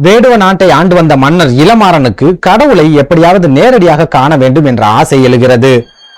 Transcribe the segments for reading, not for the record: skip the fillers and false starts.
வேடுவ நாட்டை ஆண்டு வந்த மன்னர் இளமாறனுக்கு கடவுளை எப்படியாவது நேரடியாக காண வேண்டும் என்ற ஆசை எழுகிறது.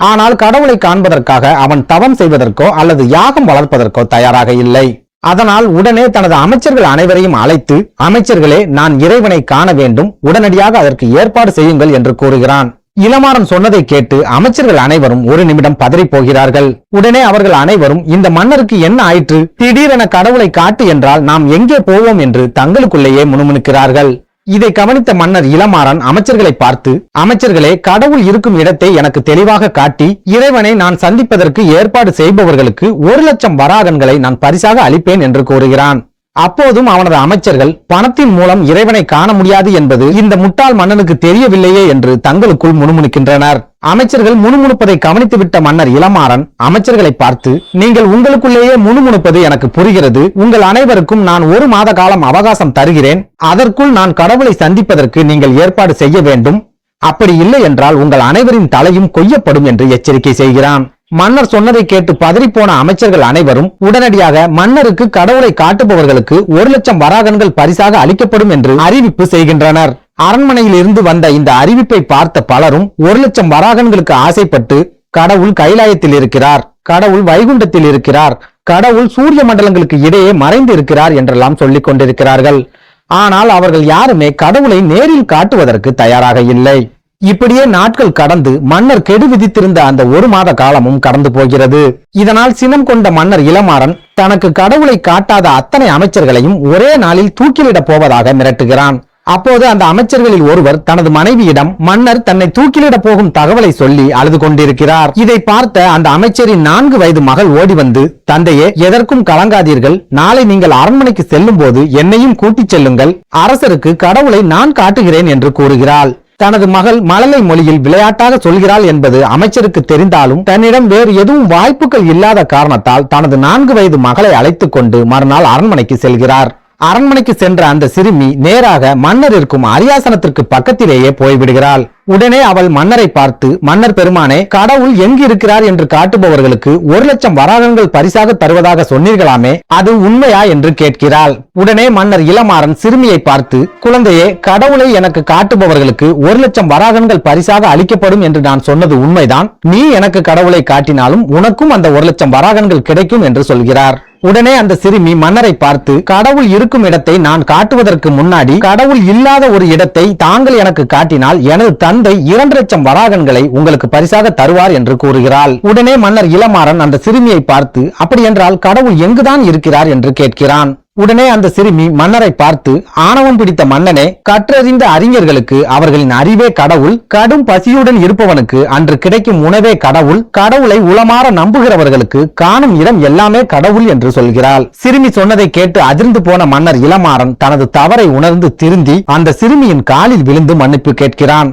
ஆனால் கடவுளை காண்பதற்காக அவன் தவம் செய்வதற்கோ அல்லது யாகம் வளர்ப்பதற்கோ தயாராக இல்லை. அதனால் உடனே தனது அமைச்சர்கள் அனைவரையும் அழைத்து, அமைச்சர்களே, நான் இறைவனை காண வேண்டும், உடனடியாக அதற்கு ஏற்பாடு செய்யுங்கள் என்று கூறுகிறான். இளமாறன் சொன்னதை கேட்டு அமைச்சர்கள் அனைவரும் ஒரு நிமிடம் பதறி போகிறார்கள். உடனே அவர்கள் அனைவரும், இந்த மன்னருக்கு என்ன ஆயிற்று, திடீரென கடவுளை காட்டு என்றால் நாம் எங்கே போவோம் என்று தங்களுக்குள்ளேயே முணுமுணுக்கிறார்கள். இதை கவனித்த மன்னர் இளமாறன் அமைச்சர்களை பார்த்து, அமைச்சர்களே, கடவுள் இருக்கும் இடத்தை எனக்கு தெளிவாக காட்டி இறைவனை நான் சந்திப்பதற்கு ஏற்பாடு செய்பவர்களுக்கு 1,00,000 வராகன்களை நான் பரிசாக அளிப்பேன் என்று கூறுகிறான். அப்போதும் அவனது அமைச்சர்கள், பணத்தின் மூலம் இறைவனை காண முடியாது என்பது இந்த முட்டாள் மன்னனுக்கு தெரியவில்லையே என்று தங்களுக்குள் முணுமுணுக்கின்றனர். அமைச்சர்கள் முணுமுணுப்பதை கவனித்துவிட்ட மன்னர் இளமாறன் அமைச்சர்களை பார்த்து, நீங்கள் உங்களுக்குள்ளேயே முணுமுணுப்பது எனக்கு புரிகிறது. உங்கள் அனைவருக்கும் நான் 1 மாத காலம் அவகாசம் தருகிறேன். அதற்குள் நான் கடவுளை சந்திப்பதற்கு நீங்கள் ஏற்பாடு செய்ய வேண்டும். அப்படி இல்லை என்றால் உங்கள் அனைவரின் தலையும் கொய்யப்படும் என்று எச்சரிக்கை செய்கிறான். மன்னர் சொன்னதை கேட்டு பதறிப்போன அமைச்சர்கள் அனைவரும் உடனடியாக மன்னருக்கு கடவுளை காட்டுபவர்களுக்கு 1,00,000 வராகன்கள் பரிசாக அளிக்கப்படும் என்று அறிவிப்பு செய்கின்றனர். அரண்மனையில் இருந்து வந்த இந்த அறிவிப்பை பார்த்த பலரும் 1,00,000 வராகன்களுக்கு ஆசைப்பட்டு, கடவுள் கைலாயத்தில் இருக்கிறார், கடவுள் வைகுண்டத்தில் இருக்கிறார், கடவுள் சூரிய மண்டலங்களுக்கு இடையே மறைந்து இருக்கிறார் என்றெல்லாம் சொல்லிக் கொண்டிருக்கிறார்கள். ஆனால் அவர்கள் யாருமே கடவுளை நேரில் காட்டுவதற்கு தயாராக இல்லை. இப்படியே நாட்கள் கடந்து மன்னர் கெடு விதித்திருந்த அந்த 1 மாத காலமும் கடந்து போகிறது. இதனால் சினம் கொண்ட மன்னர் இளமாறன் தனக்கு கடவுளை காட்டாத அத்தனை அமைச்சர்களையும் ஒரே நாளில் தூக்கிலிட போவதாக மிரட்டுகிறான். அப்போது அந்த அமைச்சர்களில் ஒருவர் தனது மனைவியிடம் மன்னர் தன்னை தூக்கிலிட போகும் தகவலை சொல்லி அழுது கொண்டிருக்கிறார். இதை பார்த்த அந்த அமைச்சரின் 4 வயது மகள் ஓடி வந்து, தந்தையே, எதற்கும் கலங்காதீர்கள், நாளை நீங்கள் அரண்மனைக்கு செல்லும் போது என்னையும் கூட்டிச் செல்லுங்கள், அரசருக்கு கடவுளை நான் காட்டுகிறேன் என்று கூறுகிறாள். தனது மகள் மழலை மொழியில் விளையாட்டாக சொல்கிறாள் என்பது அமைச்சருக்கு தெரிந்தாலும் தன்னிடம் வேறு எதுவும் வாய்ப்புகள் இல்லாத காரணத்தால் தனது 4 வயது மகளை அழைத்துக் கொண்டு மறுநாள் அரண்மனைக்கு செல்கிறார். அரண்மனைக்கு சென்ற அந்த சிறுமி நேராக மன்னர் இருக்கும் அரியாசனத்திற்கு பக்கத்திலேயே போய்விடுகிறாள். உடனே அவள் மன்னரை பார்த்து, மன்னர் பெருமானே, கடவுள் எங்கு இருக்கிறார் என்று காட்டுபவர்களுக்கு 1,00,000 வராகன்கள் பரிசாக தருவதாக சொன்னீர்களாமே, அது உண்மையா என்று கேட்கிறாள். உடனே மன்னர் இளமாறன் சிறுமியை பார்த்து, குழந்தையே, கடவுளை எனக்கு காட்டுபவர்களுக்கு 1,00,000 வராகன்கள் பரிசாக அளிக்கப்படும் என்று நான் சொன்னது உண்மைதான். நீ எனக்கு கடவுளை காட்டினாலும் உனக்கும் அந்த 1,00,000 வராகன்கள் கிடைக்கும் என்று சொல்கிறார். உடனே அந்த சிறுமி மன்னரை பார்த்து, கடவுள் இருக்கும் இடத்தை நான் காட்டுவதற்கு முன்னாடி கடவுள் இல்லாத ஒரு இடத்தை தாங்கள் எனக்கு காட்டினால் எனது தந்தை 2,00,000 வராகன்களை உங்களுக்கு பரிசாக தருவார் என்று கூறுகிறாள். உடனே மன்னர் இளமாறன் அந்த சிறுமியை பார்த்து, அப்படி என்றால் கடவுள் எங்குதான் இருக்கிறார் என்று கேட்கிறான். உடனே அந்த சிறுமி மன்னரை பார்த்து, ஆணவம் பிடித்த மன்னனே, கற்றறிந்த அறிஞர்களுக்கு அவர்களின் அறிவே கடவுள், கடும் பசியுடன் இருப்பவனுக்கு அன்று கிடைக்கும் உணவே கடவுள், கடவுளை உளமாற நம்புகிறவர்களுக்கு காணும் இடம் எல்லாமே கடவுள் என்று சொல்கிறாள். சிறுமி சொன்னதை கேட்டு அதிர்ந்து போன மன்னர் இளமாறன் தனது தவறை உணர்ந்து திருந்தி அந்த சிறுமியின் காலில் விழுந்து மன்னிப்பு கேட்கிறான்.